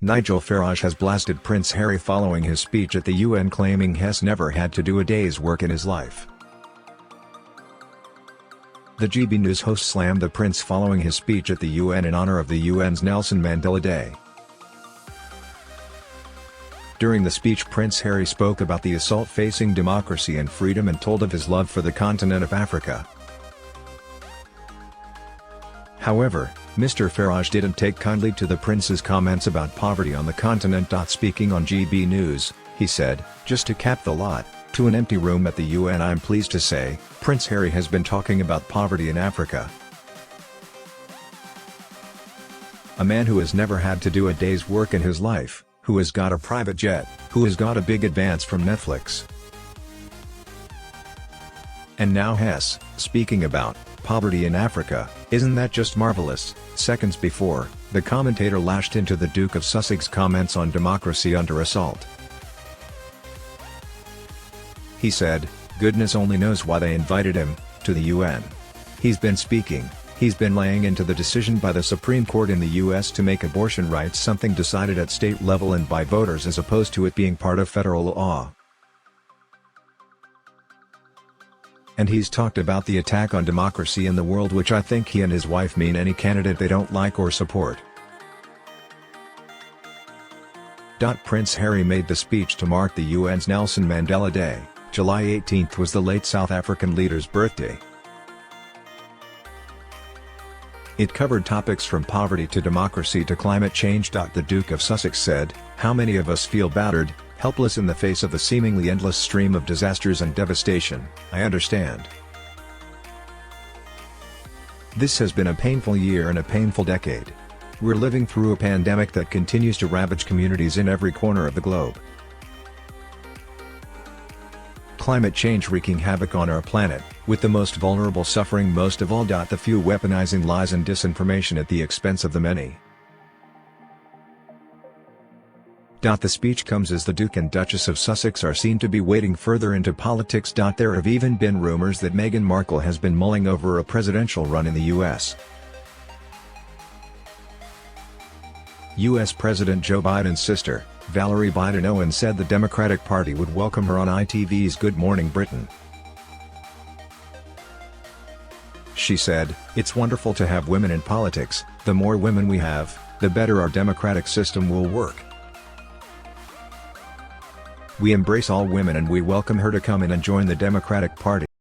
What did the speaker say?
Nigel Farage has blasted Prince Harry following his speech at the UN, claiming he's never had to do a day's work in his life. The GB News host slammed the prince following his speech at the UN in honor of the UN's Nelson Mandela Day. During the speech, Prince Harry spoke about the assault facing democracy and freedom and told of his love for the continent of Africa. However, Mr. Farage didn't take kindly to the prince's comments about poverty on the continent. Speaking on GB News, he said, "Just to cap the lot, to an empty room at the UN, I'm pleased to say, Prince Harry has been talking about poverty in Africa. A man who has never had to do a day's work in his life, who has got a private jet, who has got a big advance from Netflix. And now he's speaking about poverty in Africa. Isn't that just marvelous?" Seconds before, the commentator lashed into the Duke of Sussex comments on democracy under assault. He said, "Goodness only knows why they invited him to the UN. He's been speaking, he's been laying into the decision by the Supreme Court in the US to make abortion rights something decided at state level and by voters as opposed to it being part of federal law. And he's talked about the attack on democracy in the world, which I think he and his wife mean any candidate they don't like or support." Prince Harry made the speech to mark the UN's Nelson Mandela Day. July 18 was the late South African leader's birthday. It covered topics from poverty to democracy to climate change. The Duke of Sussex said, "How many of us feel battered, helpless in the face of the seemingly endless stream of disasters and devastation? I understand. This has been a painful year and a painful decade. We're living through a pandemic that continues to ravage communities in every corner of the globe. Climate change wreaking havoc on our planet, with the most vulnerable suffering most of all. The few weaponizing lies and disinformation at the expense of the many." The speech comes as the Duke and Duchess of Sussex are seen to be wading further into politics. There have even been rumors that Meghan Markle has been mulling over a presidential run in the US. US President Joe Biden's sister, Valerie Biden-Owen, said the Democratic Party would welcome her on ITV's Good Morning Britain. She said, "It's wonderful to have women in politics. The more women we have, the better our democratic system will work. We embrace all women and we welcome her to come in and join the Democratic Party."